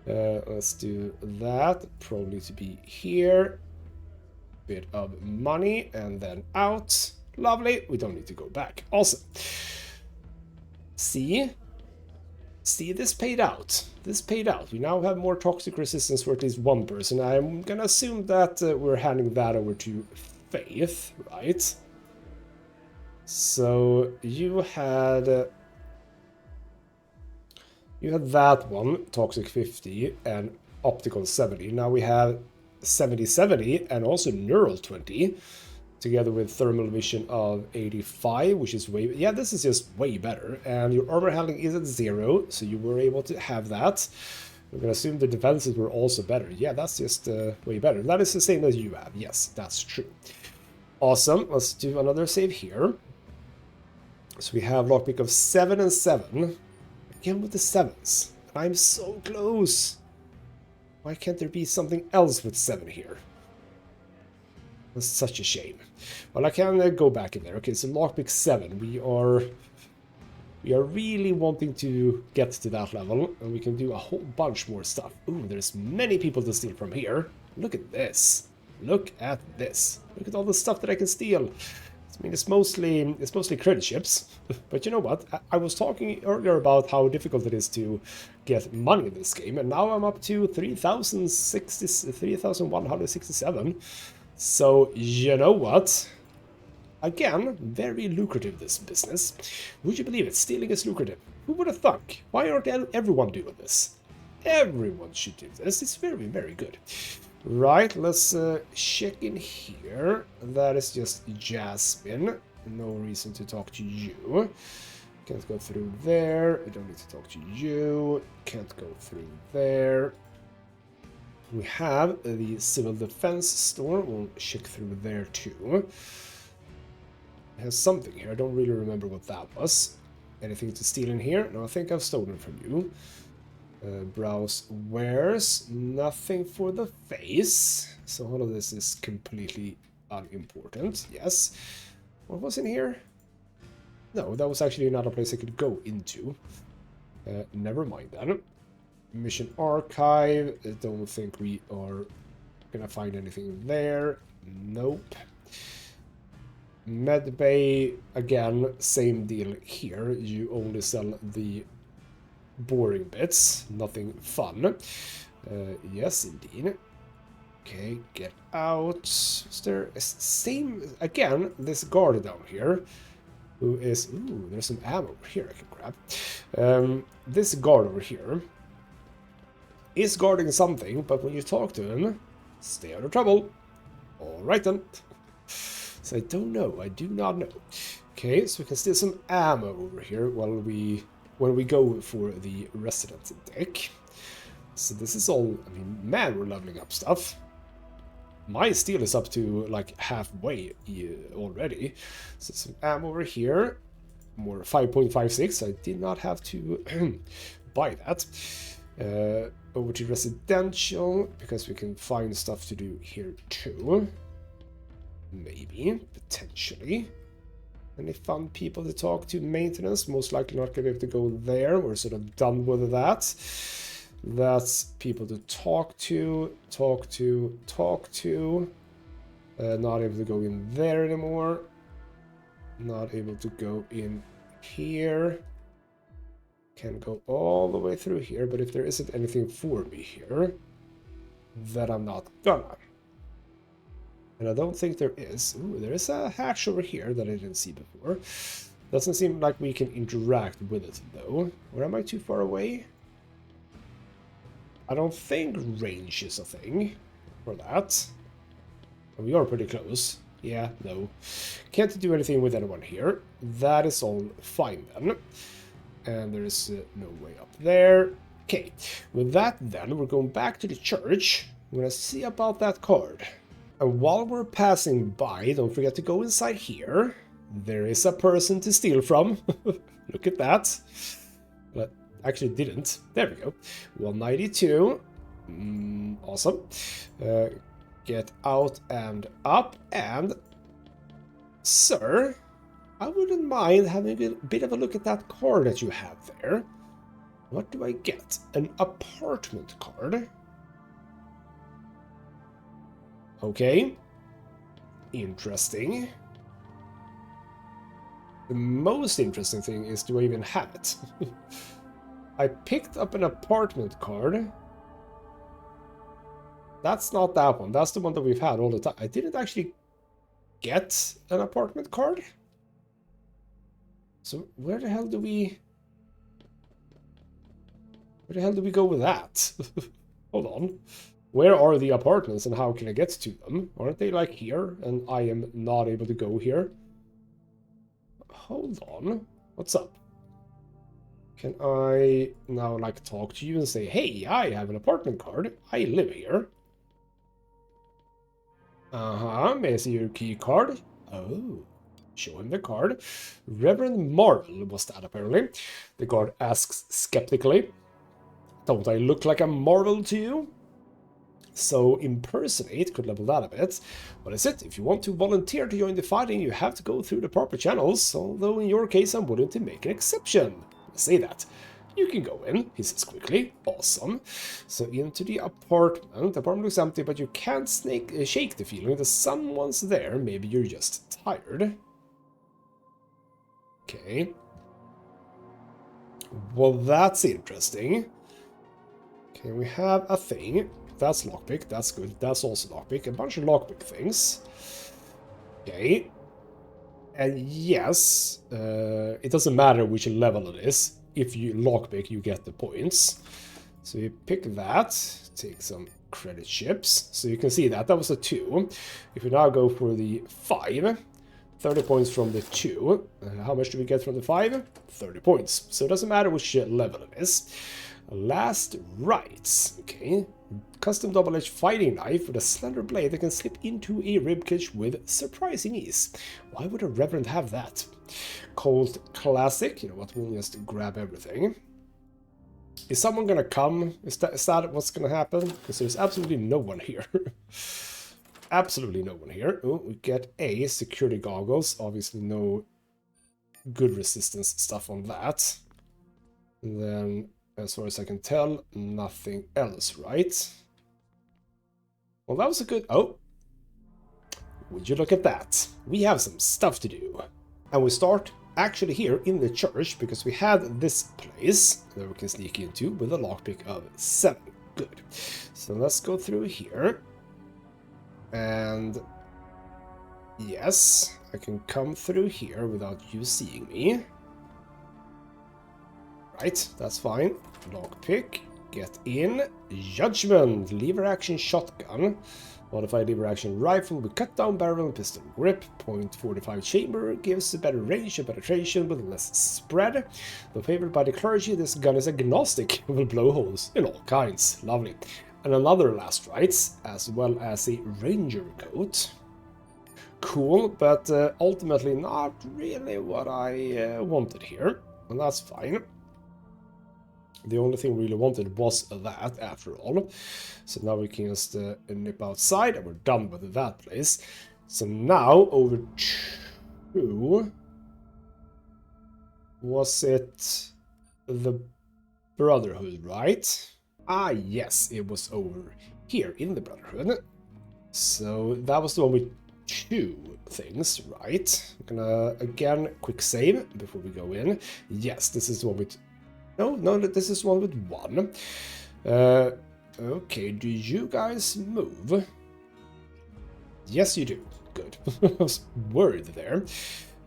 Let's do that. Probably to be here. Bit of money and then out. Lovely. We don't need to go back. Awesome. See? See, this paid out. This paid out. We now have more toxic resistance for at least one person. I'm gonna assume that we're handing that over to Faith, right? So you had that one, toxic 50 and optical 70. Now we have 70-70 and also neural 20. Together with thermal vision of 85, which is way... Yeah, this is just way better. And your armor handling is at 0, so you were able to have that. I'm going to assume the defenses were also better. Yeah, that's just way better. That is the same as you have. Yes, that's true. Awesome. Let's do another save here. So we have lockpick of 7 and 7. Again with the 7s. I'm so close. Why can't there be something else with 7 here? That's such a shame. Well, I can go back in there. Okay, so lockpick 7. We are really wanting to get to that level, and we can do a whole bunch more stuff. Ooh, there's many people to steal from here. Look at this. Look at this. Look at all the stuff that I can steal. I mean, it's mostly credit ships. But you know what? I was talking earlier about how difficult it is to get money in this game, and now I'm up to 3,167. So, you know what? Again, very lucrative, this business. Would you believe it? Stealing is lucrative. Who would have thought? Why aren't everyone doing this? Everyone should do this. It's very, very good. Right, let's check in here. That is just Jasmine. No reason to talk to you. Can't go through there. I don't need to talk to you. Can't go through there. We have the civil defense store. We'll check through there too. It has something here. I don't really remember what that was. Anything to steal in here? No, I think I've stolen from you. Browse wares. Nothing for the face. So all of this is completely unimportant. Yes. What was in here? No, that was actually another place I could go into. Never mind that. Mission archive. I don't think we are gonna find anything there. Nope. Medbay, again, same deal here. You only sell the boring bits, nothing fun. Yes, indeed. Okay, get out. Is there a same, again, this guard down here, who is, ooh, there's some ammo over here I can grab. This guard over here is guarding something, but when you talk to him, stay out of trouble. Alright then. So I don't know, I do not know. Okay, so we can steal some ammo over here when we go for the resident deck. So this is all, I mean, man, we're leveling up stuff. My steel is up to like halfway already. So some ammo over here. More 5.56. I did not have to buy that. Over to residential, because we can find stuff to do here too. Maybe, potentially. Any fun people to talk to? Maintenance, most likely not going to be able to go there. We're sort of done with that. That's people to talk to. Not able to go in there anymore. Not able to go in here. Can go all the way through here, but if there isn't anything for me here, then I'm not gonna. And I don't think there is. Ooh, there is a hatch over here that I didn't see before. Doesn't seem like we can interact with it, though. Or am I too far away? I don't think range is a thing for that. We are pretty close. Yeah, no. Can't do anything with anyone here. That is all fine, then. And there is no way up there. Okay, with that, then, we're going back to the church. We're going to see about that card. And while we're passing by, don't forget to go inside here. There is a person to steal from. Look at that. But actually didn't. There we go. 192. Awesome. Get out and up. And, sir, I wouldn't mind having a bit of a look at that card that you have there. What do I get? An apartment card. Okay. Interesting. The most interesting thing is, do I even have it? I picked up an apartment card. That's not that one. That's the one that we've had all the time. I didn't actually get an apartment card. So where the hell do we... Where the hell do we go with that? Hold on. Where are the apartments and how can I get to them? Aren't they like here? And I am not able to go here. Hold on. What's up? Can I now like talk to you and say, hey, I have an apartment card. I live here. May I see your key card? Oh. Show him the card. Reverend Marvel was that apparently. The guard asks skeptically. Don't I look like a marvel to you? So impersonate could level that a bit. What is it? If you want to volunteer to join the fighting, you have to go through the proper channels, although in your case I'm willing to make an exception. Let's say that. You can go in, he says quickly. Awesome. So into the apartment. The apartment looks empty, but you can't shake the feeling that someone's there. Maybe you're just tired. Okay. Well, that's interesting. Okay, we have a thing. That's lockpick. That's good. That's also lockpick. A bunch of lockpick things. Okay. And yes, it doesn't matter which level it is. If you lockpick, you get the points. So you pick that. Take some credit chips. So you can see that. That was a 2. If we now go for the 5... 30 points from the 2. How much do we get from the 5? 30 points. So it doesn't matter which level it is. Last rites. Okay. Custom double-edged fighting knife with a slender blade that can slip into a ribcage with surprising ease. Why would a reverend have that? Cold classic. You know what? We'll just grab everything. Is someone gonna come? Is that what's gonna happen? Because there's absolutely no one here. Absolutely no one here. Oh, we get a security goggles. Obviously no good resistance stuff on that. And then, as far as I can tell, nothing else, right? Well, that was a good... Oh! Would you look at that? We have some stuff to do. And we start actually here in the church, because we had this place that we can sneak into with a lockpick of 7. Good. So let's go through here. And yes, I can come through here without you seeing me. Right, that's fine. Lockpick, get in. Judgment, lever action shotgun. Modified lever action rifle with cut down barrel and pistol grip. .45 chamber gives a better range of penetration with less spread. Though favored by the clergy, this gun is agnostic. It will blow holes in all kinds. Lovely. And another last rites, as well as a ranger coat. Cool, but ultimately not really what I wanted here, and that's fine. The only thing we really wanted was that, after all. So now we can just nip outside, and we're done with that place. So now, over to... Was it the Brotherhood, right? Ah, yes, it was over here in the Brotherhood. So that was the one with 2 things, right? I'm gonna, again, quick save before we go in. Yes, this is the one with... No, this is the one with 1. Okay, do you guys move? Yes, you do. Good. I was worried there.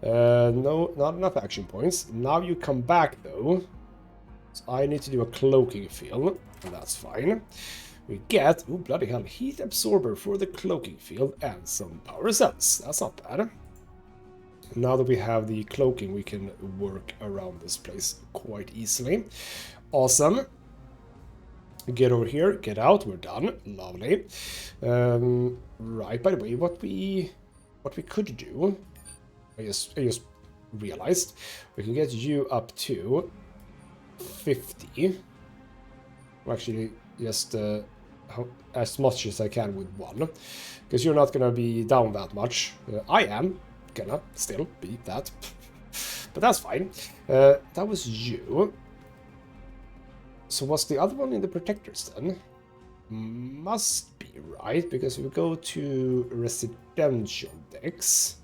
No, not enough action points. Now you come back, though. So I need to do a cloaking field, and that's fine. We get, oh bloody hell, heat absorber for the cloaking field and some power cells. That's not bad. Now that we have the cloaking, we can work around this place quite easily. Awesome. Get over here, get out, we're done. Lovely. Right, by the way, what we could do, I just realized, we can get you up to 50. Actually, just as much as I can with 1, because you're not gonna be down that much. I am gonna still be that, but that's fine. That was you. So was the other one in the protectors then? Must be, right? Because we go to residential decks.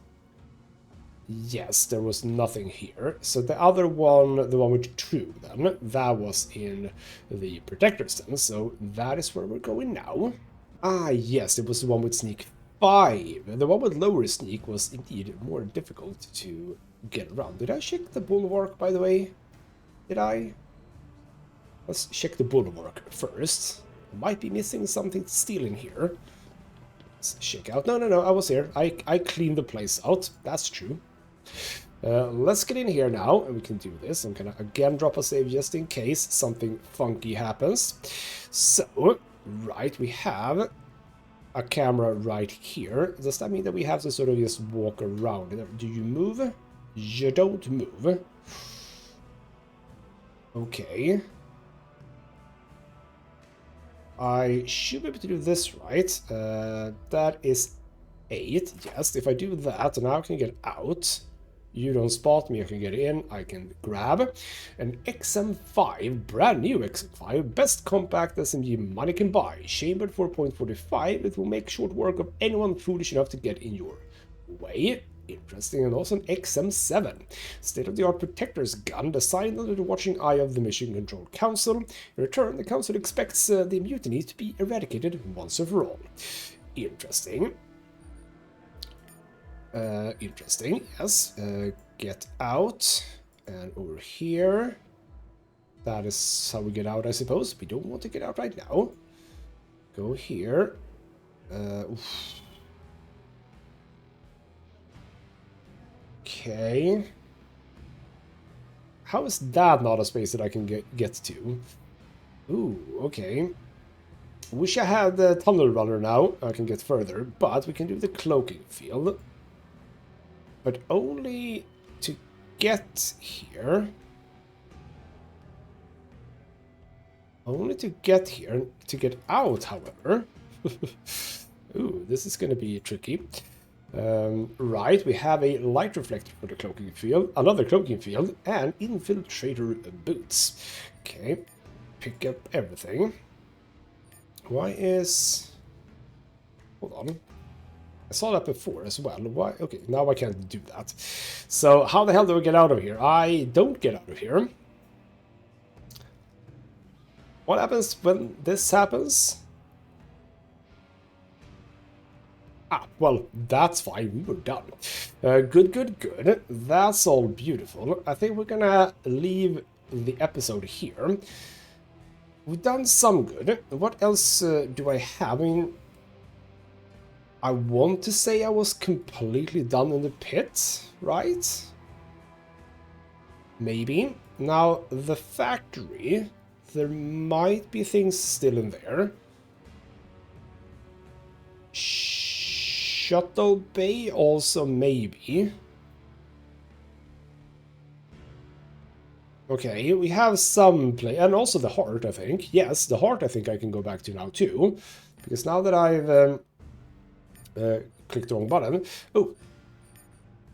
Yes, there was nothing here. So the other one, the one with true then, that was in the protectors then. So that is where we're going now. Ah, yes, it was the one with sneak 5. The one with lower sneak was indeed more difficult to get around. Did I check the bulwark, by the way? Did I? Let's check the bulwark first. Might be missing something to steal in here. Let's check out. No, I was here. I cleaned the place out. That's true. Let's get in here now, and we can do this. I'm gonna again drop a save just in case something funky happens. So, right, we have a camera right here. Does that mean that we have to sort of just walk around? Do you move? You don't move. Okay. I should be able to do this right. That is 8. Yes, if I do that, now I can get out. You don't spot me, I can get in, I can grab. An XM5, brand new XM5, best compact SMG money can buy. Chambered for 0.45, it will make short work of anyone foolish enough to get in your way. Interesting. And also an XM7, state-of-the-art protector's gun designed under the watching eye of the Mission Control Council. In return, the Council expects the mutiny to be eradicated once and for all. Interesting. Interesting, yes. Get out. And over here. That is how we get out, I suppose. We don't want to get out right now. Go here. Oof. Okay. How is that not a space that I can get to? Ooh, okay. Wish I had the tunnel runner now. I can get further, but we can do the cloaking field. But only to get here. Only to get here. To get out, however. Ooh, this is going to be tricky. Right, we have a light reflector for the cloaking field, another cloaking field, and infiltrator boots. Okay, pick up everything. Why is... Hold on. I saw that before as well. Why? Okay, now I can't do that. So how the hell do we get out of here? I don't get out of here. What happens when this happens? Ah, well, that's fine. We were done. Good. That's all beautiful. I think we're gonna leave the episode here. We've done some good. What else do I have? I mean, I want to say I was completely done in the pit, right? Maybe. Now, the factory, there might be things still in there. Shuttle bay also maybe. Okay, we have some play, and also the heart, I think. Yes, the heart I think I can go back to now too, because now that I've clicked the wrong button. Oh,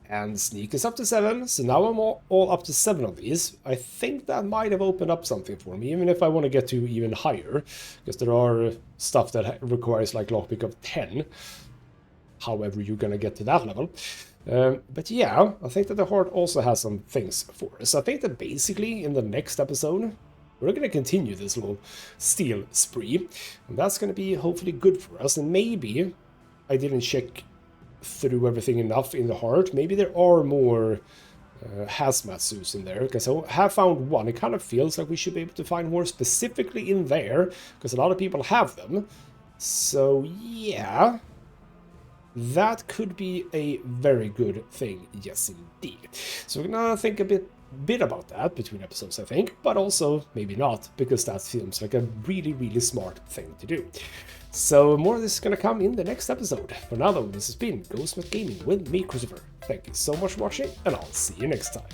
and sneak is up to 7, so now I'm all up to 7 of these. I think that might have opened up something for me, even if I want to get to even higher, because there are stuff that requires like lockpick of 10. However you're gonna get to that level. But yeah, I think that the heart also has some things for us. I think that basically in the next episode, we're gonna continue this little steal spree. And that's gonna be hopefully good for us. And maybe I didn't check through everything enough in the heart. Maybe there are more hazmat suits in there, because I have found one. It kind of feels like we should be able to find more specifically in there, because a lot of people have them. So yeah, that could be a very good thing, yes indeed. So we're gonna think a bit about that between episodes, I think, but also maybe not, because that seems like a really smart thing to do. So more of this is gonna come in the next episode. For now though, this has been ghostmutgaming with me, Christopher. Thank you so much for watching, and I'll see you next time.